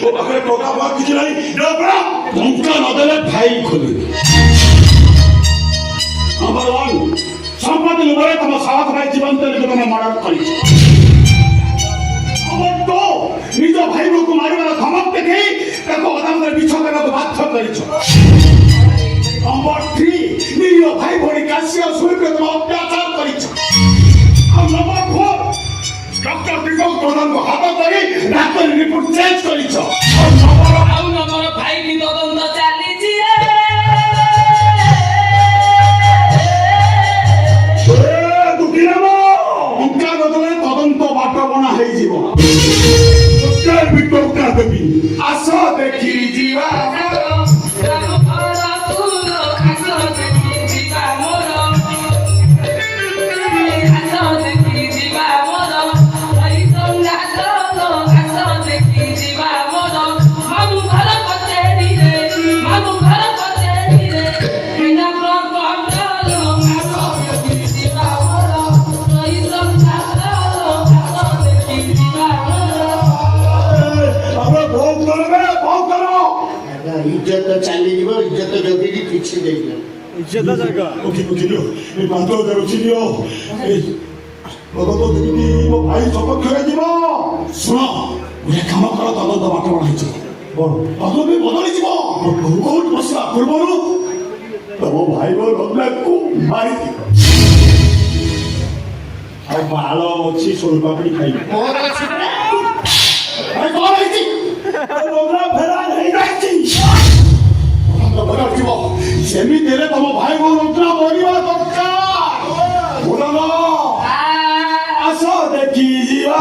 ମୋ ପାଖରେ ଟଙ୍କା ଫଙ୍କା କିଛି ନାହିଁ। ଟଙ୍କା ନଦେଲେ ଫାଇଲ ଖୋଲିବି। ନମ୍ବର 1 ସମ୍ପତ୍ତି ଲୋଭରେ ତମ ସାହସ ଭାଇ ଜୀବନ ତମେ ମର୍ଡର କରିଛ। ନମ୍ବର 2 ନିଜ ଭାଇ ବୋଉକୁ ମାରିବାର ଧମକ ଦେଖେଇ ତାକୁ ଅଦାଲତରେ ମିଛ କରିବାକୁ ବାଧ୍ୟ କରିଛ। ନମ୍ବର 3 ନିଜ ଭାଇ ଭଉଣୀ କାଶୀ ଆଉ ସୁରକୁ ତମେ ଅତ୍ୟାଚାର କରିଛ। ଆଉ ନମ୍ବର 4 ଡକ୍ଟର ଦୀପକ ପ୍ରଧାନଙ୍କୁ ହାତ କରି ଡାକ୍ତରୀ ରିପୋର୍ଟ ଚେଞ୍ଜ କରିଛ। ଆଉ ନମ୍ବର 5 ତଦନ୍ତ ଚାଲିଛି ଟଙ୍କା ନଦେଲେ ତଦନ୍ତ ବାଟ ବଣା ହେଇଯିବ। ଟଙ୍କା ଦେବି ଆସ ଦେଖି ଯିବା। इज्जत चलीज इज्जत जगह ठीक से देख इज्जत जगह ओके बुझिलो ए 5000 बुझिलो ए लोगो तो देखि मो भाई सपक्ष रे जीवो सुनो ओरे काम कर तदন্ত बाट बढाइछ बड़ तदो भी बदली जीवो बहुत बसला पूर्वरु तमो भाई बो रत्ना को मारी दी आ बाल अछि सोल पापड़ी खाई और अछि अरे कौन है जी लोगरा फेरा नहीं जाची ସେମିତି ହେଲେ ତମ ଭାଇ ବୋଉ ରତ୍ନା ମରିବା ଦରକାର। ଆସ ଦେଖି ଯିବା।